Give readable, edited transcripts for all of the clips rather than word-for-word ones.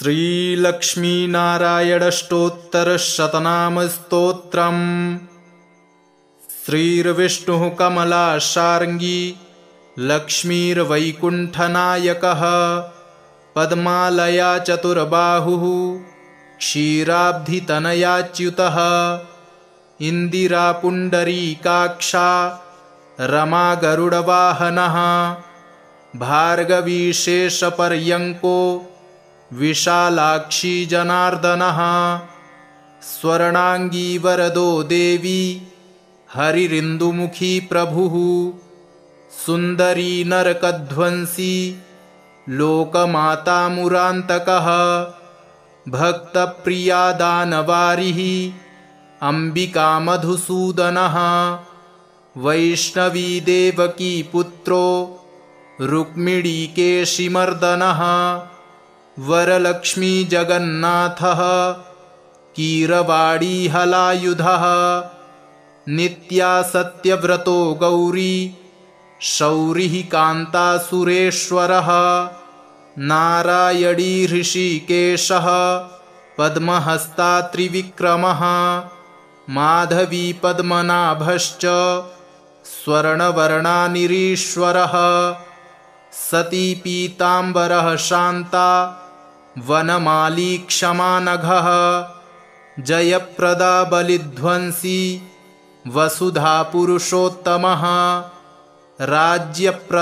श्रीलक्ष्मीनारायणष्टोत्तरशतनामस्तोत्रम्। श्रीर्विष्णुः कमलाशार्ङ्गी लक्ष्मीर्वैकुण्ठनायकः पद्मालया चतुर्बाहुः क्षीराब्धितनयाच्युतः इन्दिरा पुण्डरीकाक्षा रमा गरुडवाहनः भार्गवी शेषपर्यङ्को विशालाक्षी जनार्दनः स्वर्णांगी वरदो देवी हरिरिन्दुमुखी प्रभुः सुन्दरी नरकध्वंसी लोकमाता मुरान्तकः भक्तप्रिया दानवारिः अम्बिका मधुसूदनः वैष्णवी देवकी पुत्रो रुक्मिणीकेशिमर्दनः वरलक्ष्मी जगन्नाथः कीरवाणी हलायुधः नित्या सत्यव्रतो गौरी शौरिः कान्तासुरेश्वरः नारायणी ऋषिकेशः पद्महस्ता त्रिविक्रमः माधवी पद्मनाभश्च स्वर्णवर्णानिरीश्वरः सती पीताम्बरः शान्ता वनमाली क्षमानघः जयप्रदा बलिध्वंसी वसुधा पुरुषोत्तमः राज्यप्रदाखिलाधारो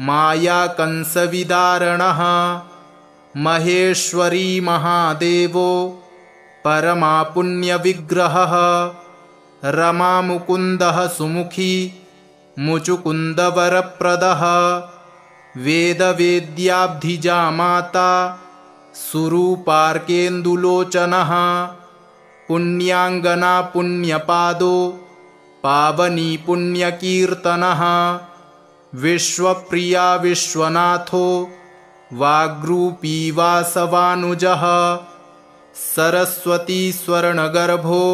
मायाकंसविदारणः महेश्वरी महादेवो परमा पुण्यविग्रहः रमामुकुन्दः सुमुखी मुचुकुन्दवरप्रदः वेदवेद्याब्धिजा माता सुरूपार्केन्दुलोचनः पुण्याङ्गना पुण्यपादो पावनी पुण्यकीर्तनः विश्वप्रिया विश्वनाथो वाग्रूपी वासवानुजः सरस्वती स्वर्णगर्भो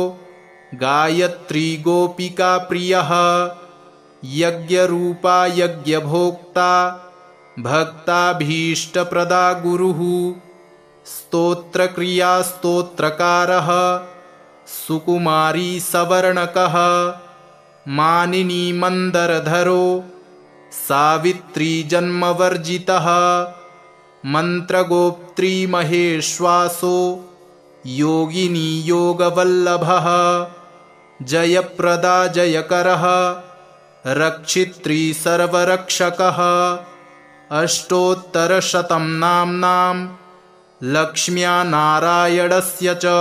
गायत्री गोपिका प्रियः यज्ञरूपा यज्ञभोक्ता भक्ताभीष्टप्रदा गुरुः स्तोत्रक्रिया स्तोत्रकारः सुकुमारी सवर्णकः मानिनी मन्दरधरो सावित्री जन्मवर्जितः मन्त्रगोप्त्री महेश्वासो योगिनी योगवल्लभः जयप्रदा जयकरः रक्षित्री सर्वरक्षकः अष्टोत्तरशतं नाम्नां लक्ष्म्या नारायणस्य च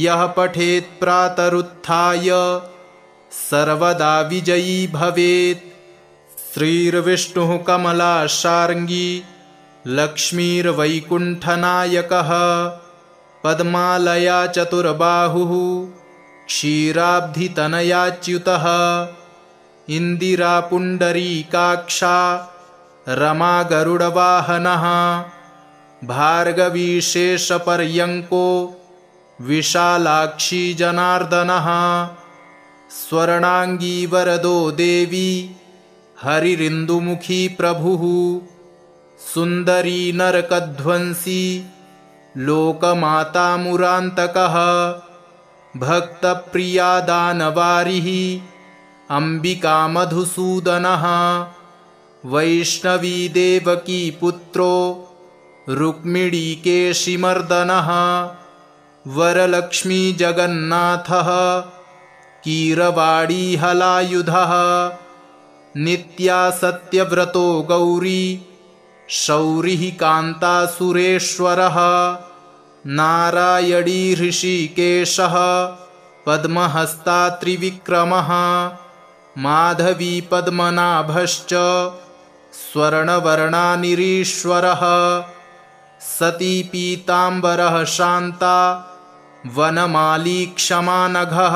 यः पठेत् प्रातरुत्थाय सर्वदा विजयी भवेत्। श्रीर्विष्णुः कमलाशार्ङ्गी लक्ष्मीर्वैकुण्ठनायकः पद्मालया चतुर्बाहुः क्षीराब्धितनयाच्युतः इन्दिरा पुण्डरीकाक्षा रमा गरुडवाहनः भार्गवी शेषपर्यङ्को विशालाक्षी जनार्दनः स्वर्णांगी वरदो देवी हरिरिन्दुमुखी प्रभुः सुन्दरी नरकध्वंसी लोकमाता मुरान्तकः भक्तप्रिया दानवारिः अम्बिका मधुसूदनः वैष्णवी देवकी पुत्रो रुक्मिणीकेशिमर्दनः वरलक्ष्मी जगन्नाथः कीरवाणी हलायुधः नित्या सत्यव्रतो गौरी शौरिः कान्तासुरेश्वरः नारायणी ऋषिकेशः पद्महस्ता त्रिविक्रमः माधवी पद्मनाभश्च स्वर्णवर्णानिरीश्वरः सती पीताम्बरः शान्ता वनमाली क्षमानघः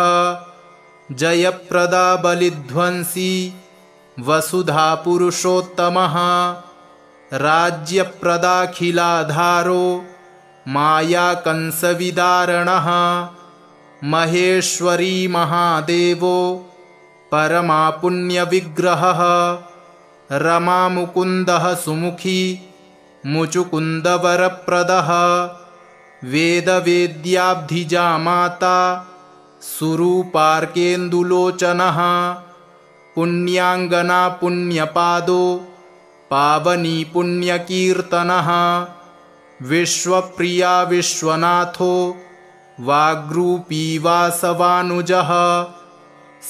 जयप्रदा बलिध्वंसी वसुधा पुरुषोत्तमः राज्यप्रदाखिलाधारो मायाकंसविदारणः महेश्वरी महादेवो परमा पुण्यविग्रहः रमामुकुन्दः सुमुखी मुचुकुन्दवरप्रदः वेदवेद्याब्धिजा माता सुरूपार्केन्दुलोचनः पुण्याङ्गना पुण्यपादो पावनी पुण्यकीर्तनः विश्वप्रिया विश्वनाथो वाग्रूपी वासवानुजः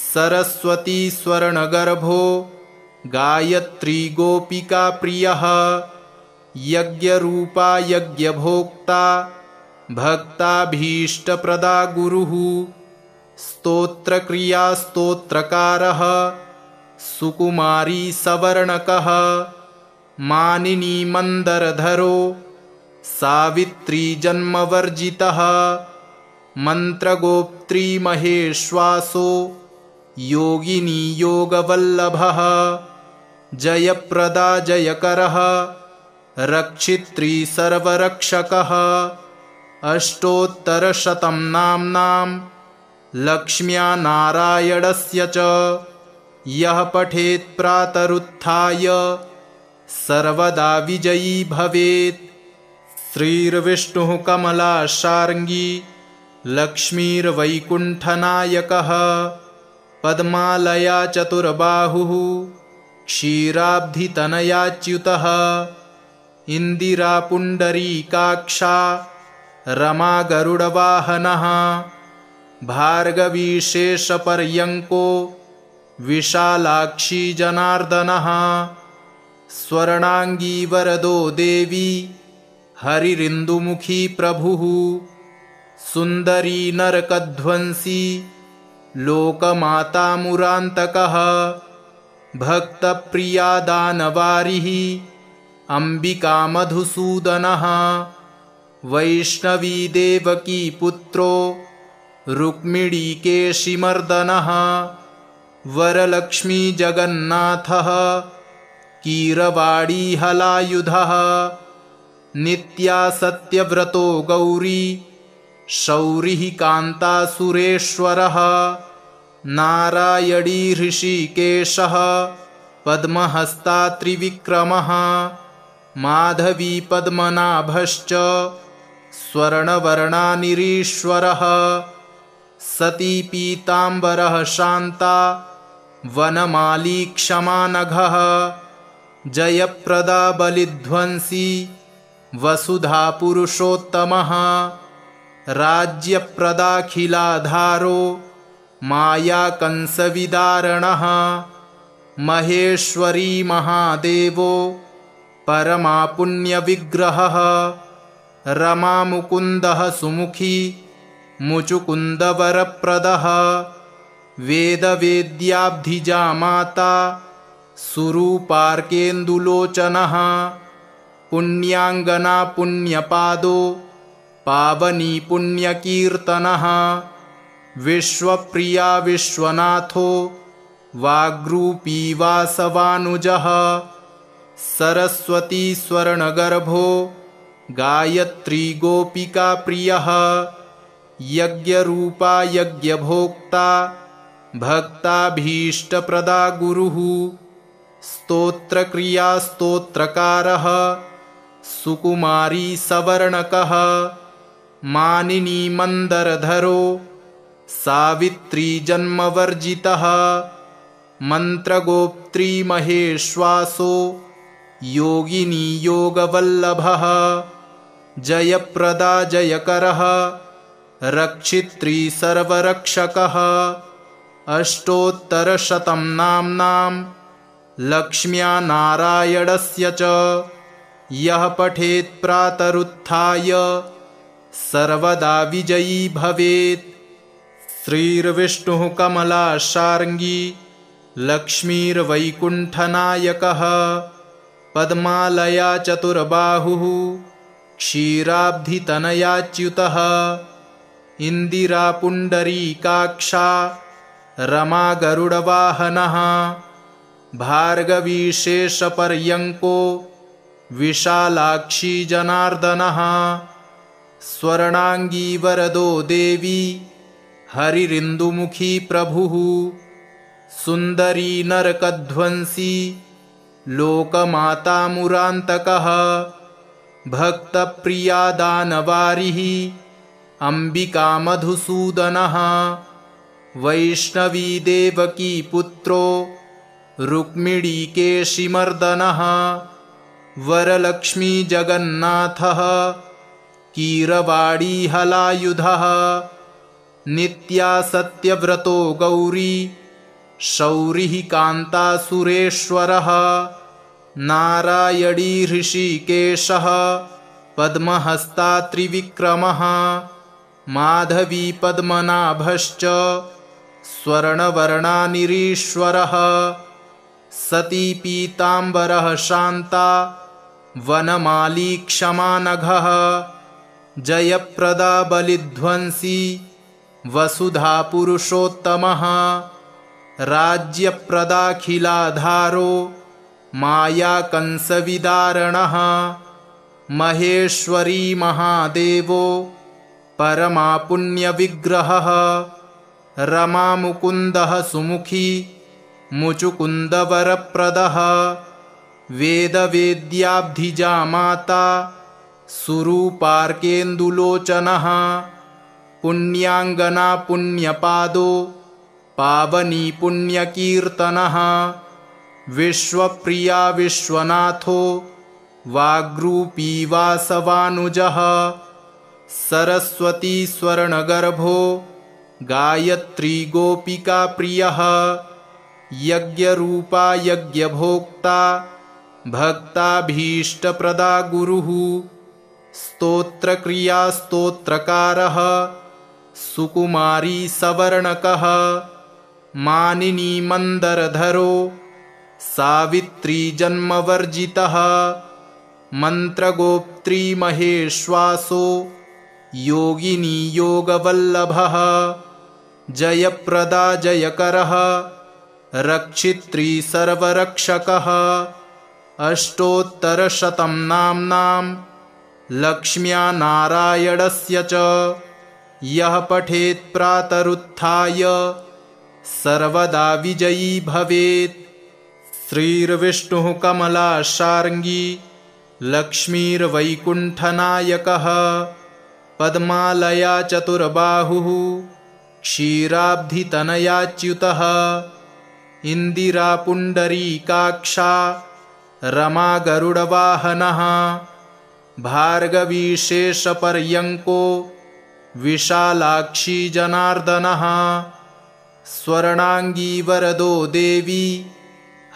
सरस्वती स्वर्णगर्भो गायत्री गोपिकाप्रियः यज्ञरूपा यज्ञभोक्ता भक्ताभीष्टप्रदा गुरुः स्तोत्रक्रिया स्तोत्रकारः सुकुमारी सवर्णकः मानिनी मन्दरधरो सावित्री जन्मवर्जितः मन्त्रगोप्त्री महेश्वासो योगिनी योगवल्लभः जयप्रदा जयकरः रक्षित्री सर्वरक्षकः अष्टोत्तरशतं नाम्नां लक्ष्म्या नारायणस्य च यः पठेत् प्रातरुत्थाय सर्वदा विजयी भवेत्। श्रीर्विष्णुः कमलाशार्ङ्गी लक्ष्मीर्वैकुण्ठनायकः पद्मालया चतुर्बाहुः क्षीराब्धितनयाच्युतः इन्दिरा पुण्डरीकाक्षा रमा गरुडवाहनः भार्गवी शेषपर्यङ्को विशालाक्षी जनार्दनः स्वर्णाङ्गी वरदो देवी हरिरिन्दुमुखी प्रभुः सुन्दरी नरकध्वंसी लोकमाता मुरान्तकः भक्तप्रिया दानवारिः अम्बिका मधुसूदनः वैष्णवी देवकी पुत्रो रुक्मिणीकेशिमर्दनः वरलक्ष्मी जगन्नाथः कीरवाणी हलायुधः नित्या सत्यव्रतो गौरी शौरिः कान्तासुरेश्वरः नारायणी ऋषिकेशः पद्महस्ता त्रिविक्रमः माधवी पद्मनाभश्च स्वर्णवर्णानिरीश्वरः सती पीताम्बरः शान्ता वनमाली क्षमानघः जयप्रदा बलिध्वंसी वसुधा पुरुषोत्तमः राज्यप्रदाखिलाधारो मायाकंसविदारणः महेश्वरी महादेवो परमा पुण्यविग्रहः रमा मुकुन्दः सुमुखी मुचुकुन्दवरप्रदः वेदवेद्याब्धिजा माता सुरूपार्केन्दुलोचनः पुण्याङ्गना पुण्यपादो पावनी पुण्यकीर्तनः विश्वप्रिया विश्वनाथो वाग्रूपी वासवानुजः सरस्वती स्वर्णगर्भो गायत्री गोपिकाप्रियः यज्ञरूपा यज्ञभोक्ता भक्ताभीष्टप्रदा गुरुः स्तोत्रक्रिया स्तोत्रकारः सुकुमारी सवर्णकः मानिनी मन्दरधरो सावित्री जन्मवर्जितः मन्त्रगोप्त्री महेश्वासो योगिनी योगवल्लभः जयप्रदा जयकरः रक्षित्री सर्वरक्षकः अष्टोत्तरशतं नाम्नां लक्ष्म्या नारायणस्य च यः पठेत् प्रातरुत्थाय सर्वदा विजयी भवेत्। श्रीर्विष्णुः कमलाशार्ङ्गी लक्ष्मीर्वैकुण्ठनायकः पद्मालया चतुर्बाहुः क्षीराब्धितनयाच्युतः इन्दिरा पुण्डरीकाक्षा रमा गरुडवाहनः भार्गवी शेषपर्यङ्को विशालाक्षी जनार्दनः स्वर्णाङ्गी वरदो देवी हरिरिन्दुमुखी प्रभुः सुन्दरी नरकध्वंसी लोकमाता मुरान्तकः भक्तप्रिया दानवारिः अम्बिका मधुसूदनः वैष्णवी देवकी पुत्रो रुक्मिणीकेशिमर्दनः वरलक्ष्मी जगन्नाथः कीरवाणी हलायुधः नित्या सत्यव्रतो गौरी शौरिः कान्तासुरेश्वरः नारायणी ऋषिकेशः पद्महस्ता त्रिविक्रमः माधवी पद्मनाभश्च स्वर्णवर्णानिरीश्वरः सती पीताम्बरः शान्ता वनमाली क्षमानघः जयप्रदा बलिध्वंसी वसुधा पुरुषोत्तमः राज्यप्रदाखिलाधारो मायाकंसविदारणः महेश्वरी महादेवो परमा पुण्यविग्रहः रमामुकुन्दः सुमुखी मुचुकुन्दवरप्रदः वेदवेद्याब्धिजा माता सुरूपार्केन्दुलोचनः पुण्याङ्गना पुण्यपादो पावनी पुण्यकीर्तनः विश्वप्रिया विश्वनाथो वाग्रूपी वासवानुजः सरस्वती स्वर्णगर्भो गायत्री गोपिका प्रियः यज्ञरूपा यज्ञभोक्ता भक्ताभीष्टप्रदा गुरुः स्तोत्रक्रिया स्तोत्रकारः सुकुमारी सवर्णकः मानिनी मन्दरधरो सावित्री जन्मवर्जितः मन्त्रगोप्त्री महेश्वासो योगिनी योगवल्लभः जयप्रदा जयकरः रक्षित्री सर्वरक्षकः अष्टोत्तरशतं नाम्नां लक्ष्म्या नारायणस्य च यः पठेत् प्रातरुत्थाय सर्वदा विजयी भवेत्। श्रीर्विष्णुः कमलाशार्ङ्गी लक्ष्मीर्वैकुण्ठनायकः पद्मालया चतुर्बाहुः क्षीराब्धितनयाच्युतः इन्दिरा पुण्डरीकाक्षा रमा गरुडवाहनः भार्गवी शेषपर्यङ्को विशालाक्षी जनार्दनः स्वर्णाङ्गी वरदो देवी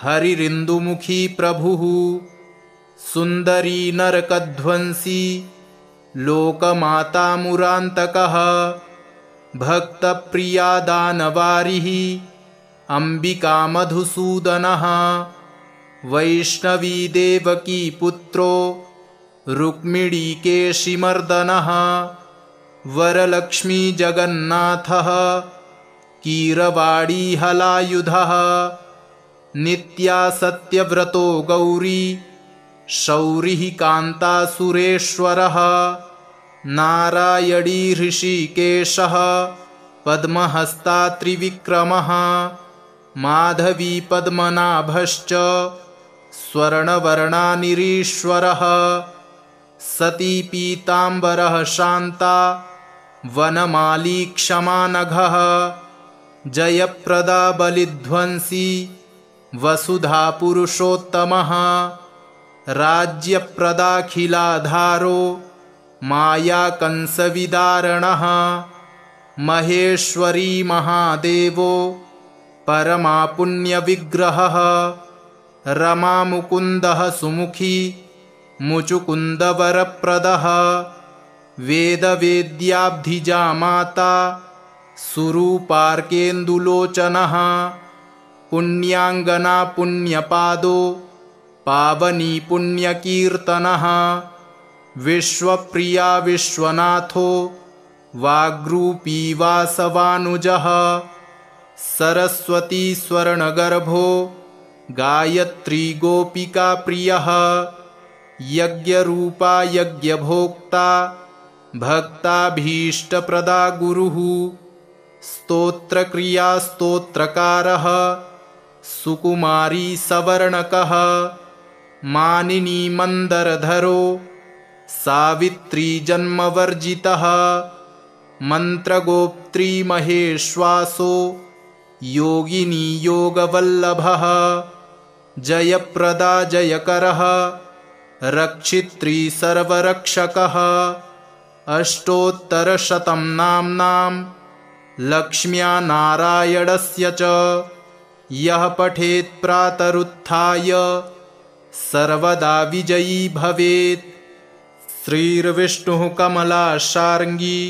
हरिरिन्दुमुखी प्रभुः सुन्दरी नरकध्वंसी लोकमाता मुरान्तकः भक्तप्रिया दानवारिः अम्बिका मधुसूदनः वैष्णवी देवकी पुत्रो रुक्मिणीकेशिमर्दनः वरलक्ष्मी जगन्नाथः कीरवाणी हलायुधः नित्या सत्यव्रतो गौरी शौरिः कान्तासुरेश्वरः नारायणी ऋषिकेशः पद्महस्ता त्रिविक्रमः माधवी पद्मनाभश्च स्वर्णवर्णानिरीश्वरः सती पीताम्बरः शान्ता वनमाली क्षमानघः जयप्रदा बलिध्वंसी वसुधा पुरुषोत्तमः राज्यप्रदाखिलाधारो मायाकंसविदारणः महेश्वरी महादेवो परमा पुण्यविग्रहः रमामुकुन्दः सुमुखी मुचुकुन्दवरप्रदः वेदवेद्याब्धिजा माता सुरूपार्केन्दुलोचनः पुण्याङ्गना पुण्यपादो पावनी पुण्यकीर्तनः विश्वप्रिया विश्वनाथो वाग्रूपी वासवानुजः सरस्वती स्वर्णगर्भो गायत्री गोपिका प्रियः यज्ञरूपा यज्ञभोक्ता भक्ताभीष्टप्रदा गुरुः स्तोत्रक्रिया स्तोत्रकारः सुकुमारी सवर्णकः मानिनी मन्दरधरो सावित्री जन्मवर्जितः मन्त्रगोप्त्री महेश्वासो योगिनी योगवल्लभः जयप्रदा जयकरः रक्षित्री सर्वरक्षकः अष्टोत्तरशतं नाम्नां लक्ष्म्या नारायणस्य च यः पठेत् प्रातरुत्थाय सर्वदा विजयी भवेत्। श्रीर्विष्णुः कमलाशार्ङ्गी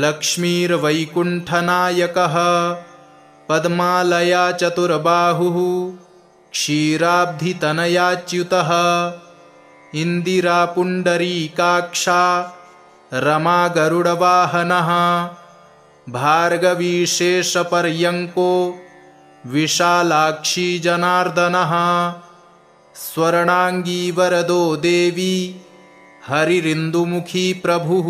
लक्ष्मीर्वैकुण्ठनायकः पद्मालया चतुर्बाहुः क्षीराब्धितनयाच्युतः इन्दिरा पुण्डरीकाक्षा रमा गरुडवाहनः भार्गवी शेषपर्यङ्को विशालाक्षी जनार्दनः स्वर्णाङ्गी वरदो देवी हरिरिन्दुमुखी प्रभुः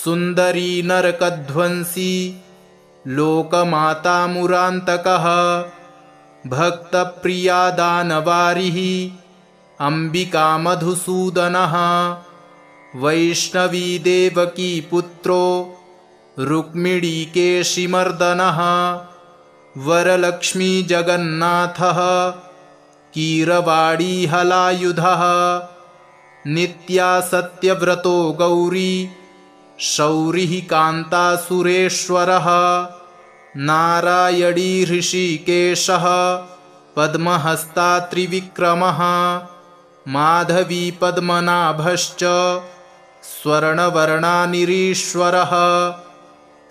सुन्दरी नरकध्वंसी लोकमाता मुरान्तकः भक्तप्रिया दानवारिः अम्बिका मधुसूदनः वैष्णवी देवकी पुत्रो रुक्मिणीकेशिमर्दनः वरलक्ष्मी जगन्नाथः कीरवाणी हलायुधः नित्या सत्यव्रतो गौरी शौरिः कान्तासुरेश्वरः नारायणी ऋषिकेशः पद्महस्ता त्रिविक्रमः माधवी पद्मनाभश्च स्वर्णवर्णानिरीश्वरः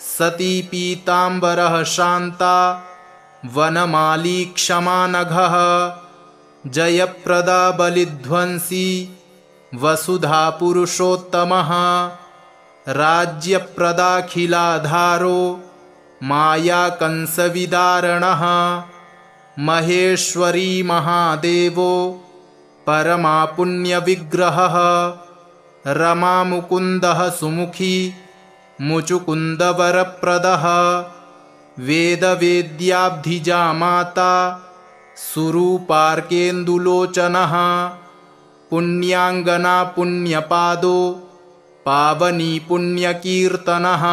सती पीताम्बरः शान्ता वनमाली क्षमानघः जयप्रदा बलिध्वंसी वसुधा पुरुषोत्तमः राज्यप्रदाखिलाधारो मायाकंसविदारणः महेश्वरी महादेवो परमा पुण्यविग्रहः रमामुकुन्दः सुमुखी मुचुकुन्दवरप्रदः वेदवेद्याब्धिजा माता सुरूपार्केन्दुलोचनः पुण्याङ्गना पुण्यपादो पावनी पुण्यकीर्तनः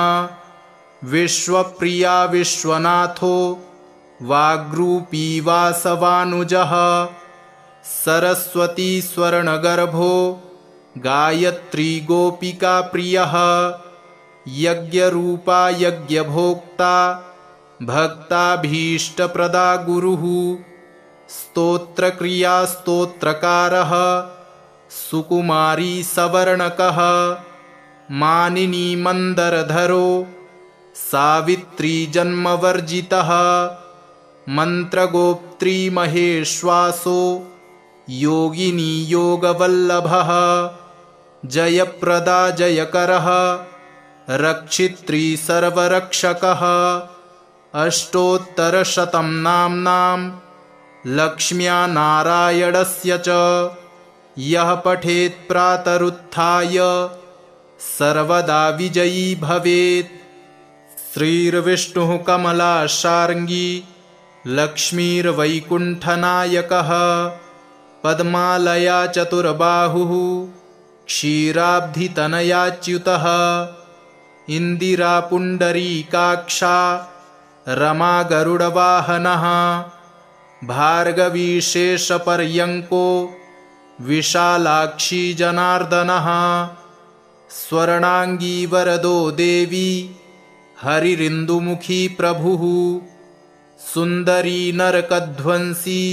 विश्वप्रिया विश्वनाथो वाग्रूपी वासवानुजः सरस्वती स्वर्णगर्भो गायत्री गोपिका प्रियः यज्ञरूपा यज्ञभोक्ता भक्ताभीष्टप्रदा गुरुः स्तोत्रक्रिया स्तोत्रकारः सुकुमारी सवर्णकः मानिनी मन्दरधरो सावित्री जन्मवर्जितः मन्त्रगोप्त्री महेश्वासो योगिनी योगवल्लभः जयप्रदा जयकरः रक्षित्री सर्वरक्षकः अष्टोत्तरशतं नाम्नां लक्ष्म्या नारायणस्य च यः पठेत् प्रातरुत्थाय सर्वदा विजयी भवेत्। श्रीर्विष्णुः कमलाशार्ङ्गी लक्ष्मीर्वैकुण्ठनायकः पद्मालया चतुर्बाहुः क्षीराब्धितनयाच्युतः इन्दिरा पुण्डरीकाक्षा रमा गरुडवाहनः भार्गवी शेषपर्यङ्को विशालाक्षी जनार्दनः स्वर्णाङ्गी वरदो देवी हरिरिन्दुमुखी प्रभुः सुन्दरी नरकध्वंसी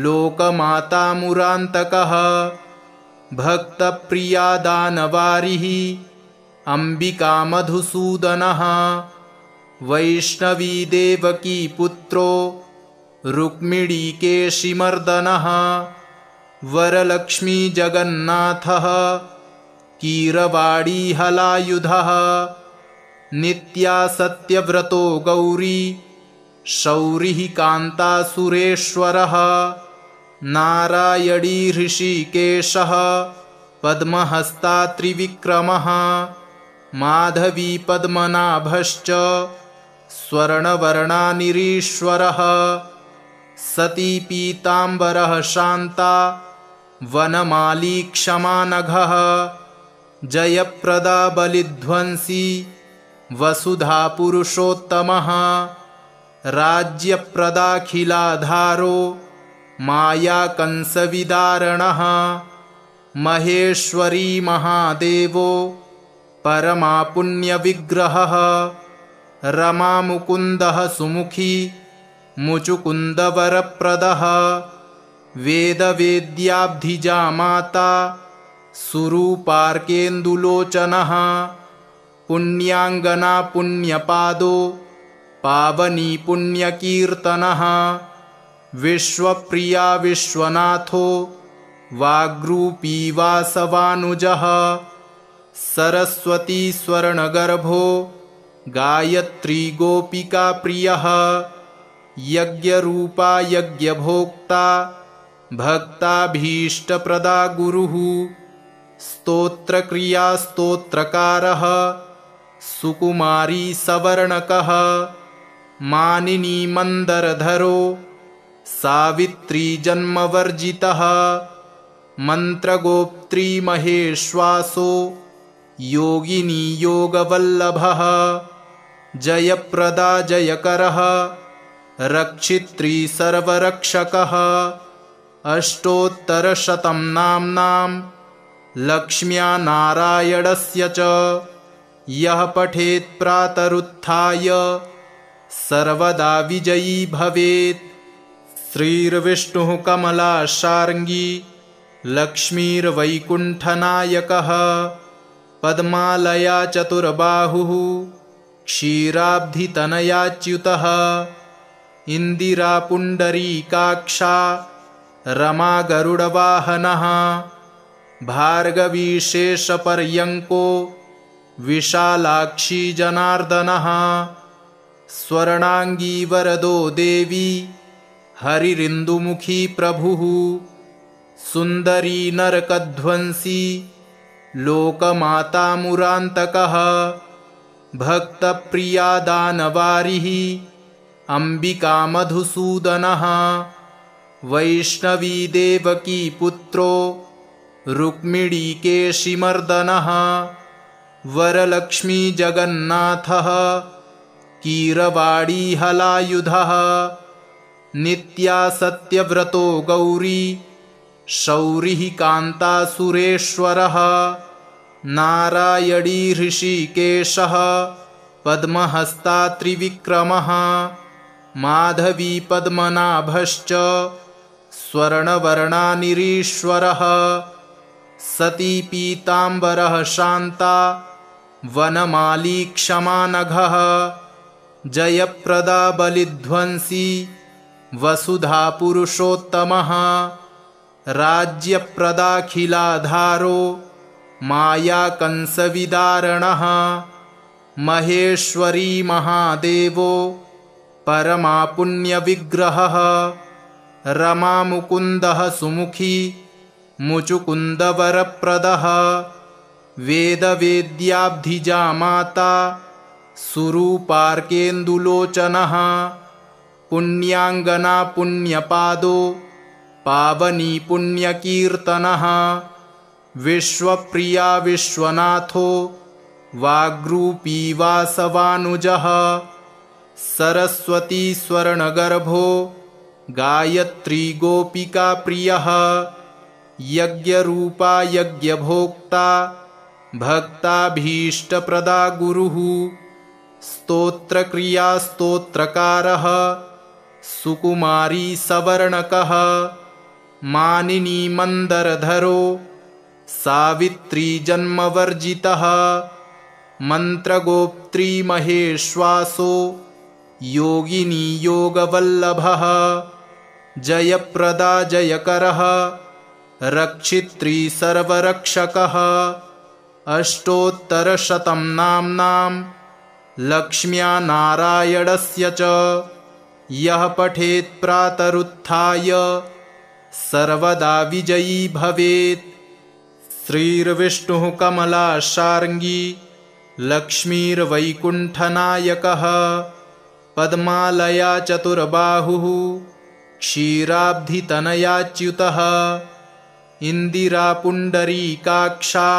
लोकमाता मुरान्तकः भक्तप्रिया दानवारिः अम्बिका मधुसूदनः वैष्णवी देवकी पुत्रो रुक्मिणीकेशिमर्दनः वरलक्ष्मी जगन्नाथः कीरवाणी हलायुधः नित्या सत्यव्रतो गौरी शौरिः कान्तासुरेश्वरः नारायणी ऋषिकेशः पद्महस्ता त्रिविक्रमः माधवी पद्मनाभश्च स्वर्णवर्णानिरीश्वरः सती पीताम्बरः शान्ता वनमाली क्षमानघः जयप्रदा बलिध्वंसी वसुधा पुरुषोत्तमः राज्यप्रदाखिलाधारो मायाकंसविदारणः महेश्वरी महादेवो परमापुण्यविग्रहः रमामुकुन्दः सुमुखी मुचुकुन्दवरप्रदः वेदवेद्याब्धिजा माता सुरूपार्केन्दुलोचनः पुण्याङ्गना पुण्यपादो पावनी पुण्यकीर्तनः विश्वप्रिया विश्वनाथो वाग्रूपी वासवानुजः सरस्वती स्वर्णगर्भो गायत्री गोपिका प्रियः यज्ञरूपा यज्ञभोक्ता भक्ताभीष्टप्रदा गुरुः स्तोत्रक्रिया स्तोत्रकारः सुकुमारी सवर्णकः मानिनी मंदरधरो सावित्री जन्मवर्जितः मंत्रगोप्त्री महेश्वासो योगिनी योगवल्लभः जयप्रदा जयकरः रक्षित्री सर्वरक्षकः अष्टोत्तरशतं नाम्नां लक्ष्म्या नारायणस्य च यः पठेत् प्रातरुत्थाय सर्वदा विजयी भवेत्। श्रीर्विष्णुः कमलाशार्ङ्गी लक्ष्मीर्वैकुण्ठनायकः पद्मालया चतुर्बाहुः क्षीराब्धितनयाच्युतः इन्दिरा पुण्डरीकाक्षा रमा गरुडवाहनः भार्गवी शेषपर्यङ्को विशालाक्षी जनार्दनः स्वर्णांगी वरदो देवी हरिरिन्दुमुखी प्रभुः सुन्दरी नरकध्वंसी लोकमाता मुरान्तकः भक्तप्रिया दानवारिः अंबिका मधुसूदनः वैष्णवी देवकी पुत्रो रुक्मिणीकेशिमर्दनः वरलक्ष्मी जगन्नाथः कीरवाणी हलायुधः नित्या सत्यव्रतो गौरी शौरिः कान्तासुरेश्वरः नारायणी ऋषिकेशः पद्महस्ता त्रिविक्रमः माधवी पद्मनाभश्च स्वर्णवर्णानिरीश्वरः सती पीताम्बरः शान्ता वनमाली क्षमानघः जयप्रदा बलिध्वंसी वसुधा पुरुषोत्तमः राज्यप्रदाखिलाधारो मायाकंसविदारणः महेश्वरी महादेवो परमापुण्यविग्रहः रमामुकुन्दः सुमुखी मुचुकुन्दवरप्रदः वेदवेद्याब्धिजा माता सुरूपार्केन्दुलोचनः पुण्याङ्गना पुण्यपादो पावनी पुण्यकीर्तनः विश्वप्रिया विश्वनाथो वाग्रूपी वासवानुजः सरस्वती स्वर्णगर्भो गायत्री गोपिका प्रियः यज्ञरूपा यज्ञभोक्ता भक्ताभीष्टप्रदा गुरुः स्तोत्रक्रिया स्तोत्रकारः सुकुमारी सवर्णकः मानिनी मंदरधरो सावित्री जन्मवर्जितः मंत्रगोप्त्री महेश्वासो योगिनी योगवल्लभः जयप्रदा जयकरः रक्षित्री सर्वरक्षकः अष्टोत्तरशतं नाम्नां लक्ष्म्या नारायणस्य च यः पठेत् प्रातरुत्थाय सर्वदा विजयी भवेत्। श्रीर्विष्णुः कमलाशार्ङ्गी लक्ष्मीर्वैकुण्ठनायकः पद्मालया चतुर्बाहुः क्षीराब्धितनयाच्युतः इंदिरा पुंडरीकाक्षा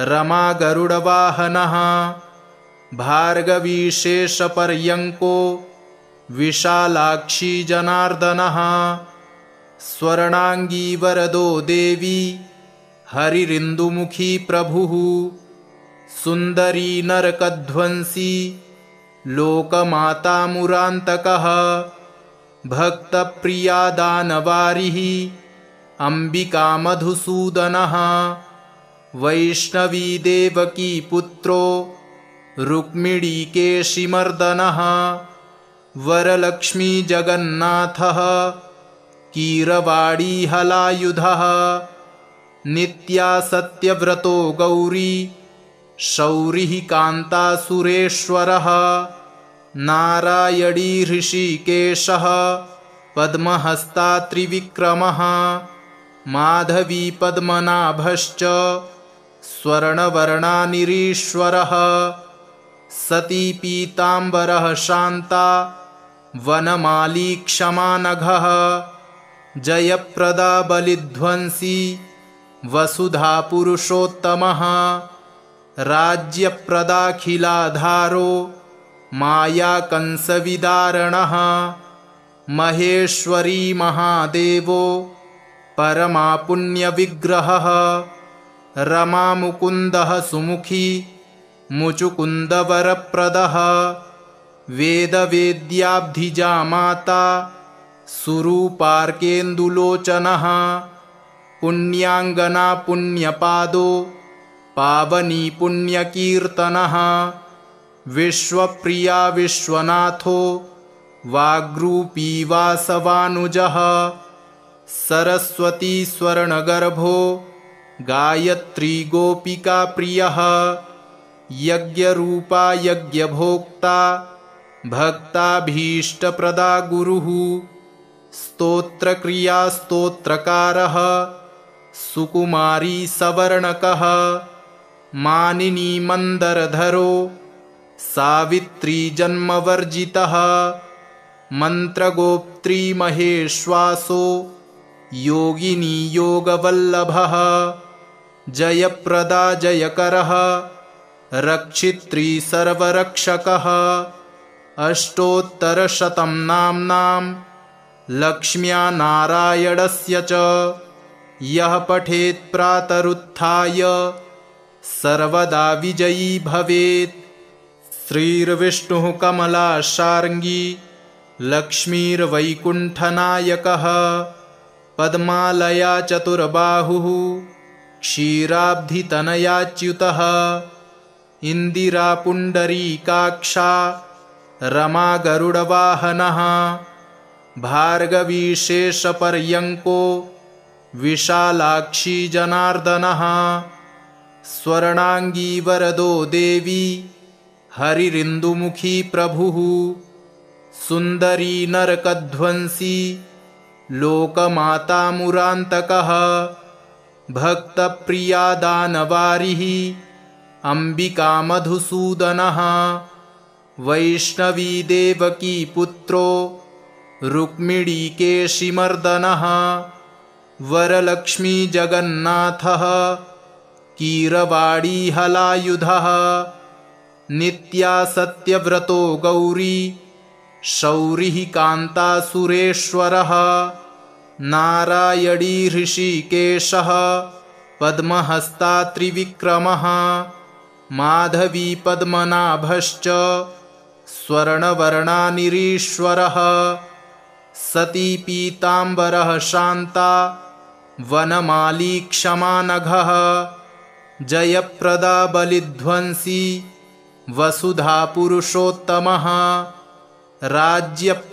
रमा गरुडवाहनः भार्गवी शेषपर्यंको विशालाक्षी जनार्दनः स्वर्णांगी वरदो देवी हरिरिन्दुमुखी प्रभुः सुंदरी नरकध्वंसी लोकमाता मुरान्तकः भक्तप्रिया दानवारिः अंबिका मधुसूदनः वैष्णवी देवकी पुत्रो रुक्मिणीकेशिमर्दनः वरलक्ष्मी जगन्नाथः कीरवाणी हलायुधः नित्या सत्यव्रतो गौरी शौरिः कान्तासुरेश्वरः नारायणी ऋषिकेशः पद्महस्ता त्रिविक्रमः माधवी पद्मनाभश्च स्वर्णवर्णानिरीश्वरः सती पीताम्बरः शान्ता वनमाली क्षमानघः जयप्रदा बलिध्वंसी वसुधा पुरुषोत्तमः राज्यप्रदाखिलाधारो माया कंसविदारणः महेश्वरी महादेवो परमा पुण्यविग्रहः रमा मुकुन्दः सुमुखी मुचुकुन्दवरप्रदः वेदवेद्याब्धिजा माता सुरूपार्केन्दुलोचनः पुण्याङ्गना पुण्यपादो पावनी पुण्यकीर्तनः विश्वप्रिया विश्वनाथो वाग्रूपी वासवानुजः सरस्वती स्वर्णगर्भो गायत्री गोपिका प्रियः यज्ञरूपा यज्ञभोक्ता भक्ताभीष्टप्रदा गुरुः स्तोत्रक्रिया स्तोत्रकारः सुकुमारी सवर्णकः मानिनी मंदरधरो सावित्री जन्मवर्जितः मंत्रगोप्त्री महेश्वासो योगिनी योगवल्लभः जयप्रदा जयकरः रक्षित्री सर्वरक्षकः अष्टोत्तरशतं नाम्नां लक्ष्म्या नारायणस्य च यः पठेत् प्रातरुत्थाय सर्वदा विजयी भवेत्। श्रीर्विष्णुः कमलाशार्ङ्गी लक्ष्मीर्वैकुण्ठनायकः पद्मालया चतुर्बाहुः क्षीराब्धितनयाच्युतः इंदिरा पुंडरीकाक्षा रमा गरुडवाहनः भार्गवी शेषपर्यंको विशालाक्षी जनार्दनः स्वर्णांगी वरदो देवी हरिरिन्दुमुखी प्रभुः सुंदरी नरकध्वंसी लोकमाता मुरान्तकः भक्तप्रिया दानवारिः अंबिका मधुसूदनः वैष्णवी देवकी पुत्रो रुक्मिणीकेशिमर्दनः वरलक्ष्मी जगन्नाथः कीरवाणी हलायुधः नित्या सत्यव्रतो गौरी शौरिः कान्तासुरेश्वरः नारायणी ऋषिकेशः पद्महस्ता त्रिविक्रमः माधवी पद्मनाभश्च स्वर्णवर्णानिरीश्वरः सती पीताम्बरः शान्ता वनमाली क्षमानघः जयप्रदा बलिध्वंसी वसुधा पुरुषोत्तमः राज्यप्रदाखिलाधारो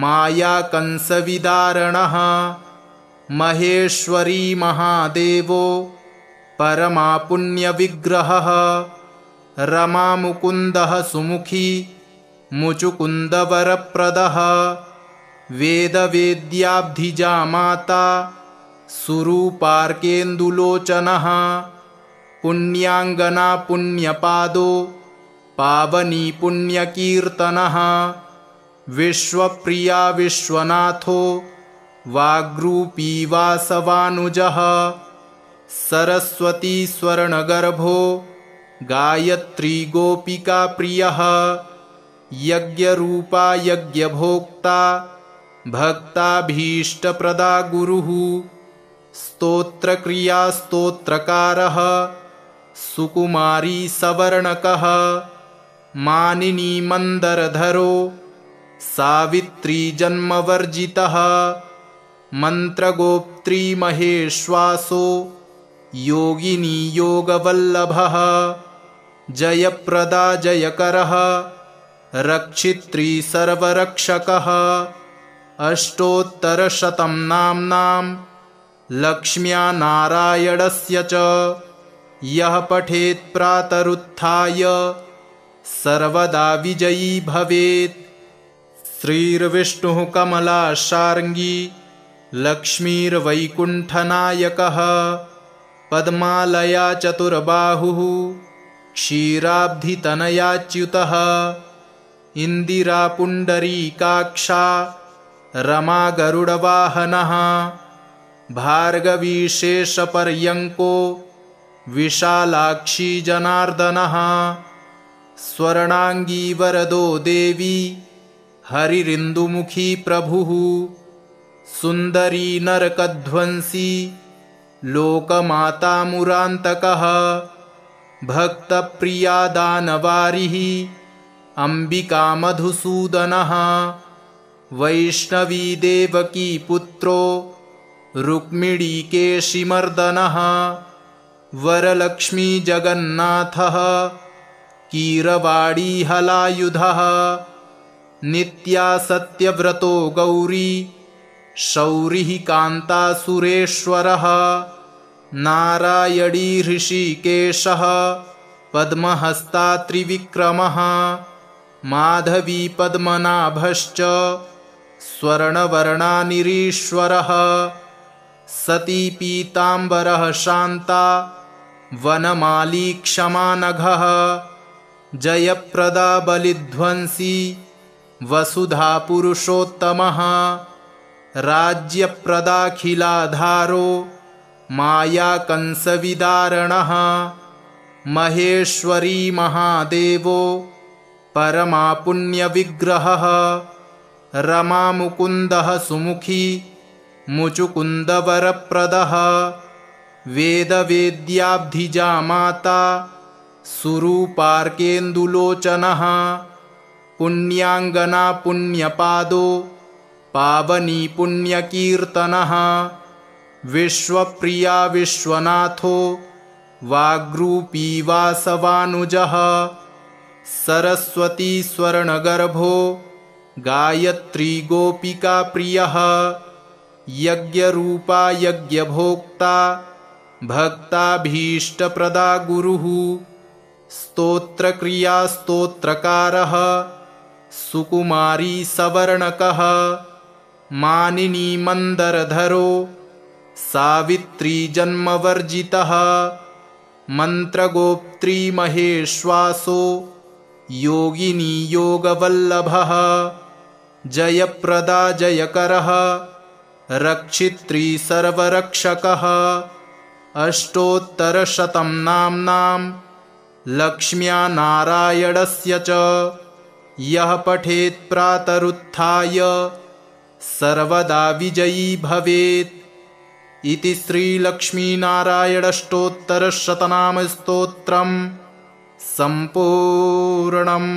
माया कंसविदारणः महेश्वरी महादेवो परमा पुण्यविग्रहः रमा मुकुन्दः सुमुखी मुचुकुन्दवरप्रदः वेदवेद्याब्धिजा माता सुरूपार्केन्दुलोचनः पुण्याङ्गना पुण्यपादो पावनी पुण्यकीर्तनः विश्वप्रिया विश्वनाथो वाग्रूपी वासवानुजः सरस्वती स्वर्णगर्भो गायत्री गोपिका प्रियः यज्ञरूपा यज्ञभोक्ता भक्ताभीष्टप्रदा गुरुः स्तोत्रक्रिया स्तोत्रकारः सुकुमारी सवर्णकः मानिनी मन्दरधरो सावित्री जन्मवर्जितः मन्त्रगोप्त्री महेश्वासो योगिनी योगवल्लभः जयप्रदा जयकरः रक्षित्री सर्वरक्षकः अष्टोत्तरशतं नाम्नां लक्ष्म्या नारायणस्य च यः पठेत् प्रातरुत्थाय सर्वदा विजयी भवेत्। श्रीर्विष्णुः कमलाशार्ङ्गी लक्ष्मीर्वैकुण्ठनायकः पद्मालया चतुर्बाहुः क्षीराब्धितनयाच्युतः इन्दिरा पुण्डरीकाक्षा रमा गरुडवाहनः भार्गवी शेषपर्यङ्को विशालाक्षी जनार्दनः स्वर्णाङ्गी वरदो देवी हरिरिन्दुमुखी प्रभुः सुन्दरी नरकध्वंसी लोकमाता मुरान्तकः भक्तप्रिया दानवारिः अम्बिका मधुसूदनः वैष्णवी देवकी पुत्रो रुक्मिणीकेशिमर्दनः वरलक्ष्मी जगन्नाथः कीरवाणी हलायुधः नित्या सत्यव्रतो गौरी शौरिः कान्तासुरेश्वरः नारायणी ऋषिकेशः पद्महस्ता त्रिविक्रमः माधवी पद्मनाभश्च स्वर्णवर्णानिरीश्वरः सती पीताम्बरः शान्ता वनमाली क्षमानघः जयप्रदा बलिध्वंसी वसुधा पुरुषोत्तमः राज्यप्रदाखिलाधारो मायाकंसविदारणः महेश्वरी महादेवो परमापुण्यविग्रहः रमामुकुन्दः सुमुखी मुचुकुन्दवरप्रदः वेदवेद्याब्धिजा माता सुरूपार्केन्दुलोचनः पुण्याङ्गना पुण्यपादो पावनी पुण्यकीर्तनः विश्वप्रिया विश्वनाथो वाग्रूपी वासवानुजः सरस्वती स्वर्णगर्भो गायत्री गोपिका प्रियः यज्ञरूपा यज्ञभोक्ता भक्ताभीष्टप्रदा गुरुः स्तोत्रक्रिया स्तोत्रकारः सुकुमारी सवर्णकः मानिनी मन्दरधरो सावित्री जन्मवर्जितः मन्त्रगोप्त्री महेश्वासो योगिनी योगवल्लभः जयप्रदा जयकरः रक्षित्री सर्वरक्षकः अष्टोत्तरशतं नाम्नां लक्ष्म्या नारायणस्य च यः पठेत् प्रातरुत्थाय सर्वदा विजयी भवेत्। इति श्रीलक्ष्मीनारायणष्टोत्तरशतनामस्तोत्रम् सम्पूर्णम्।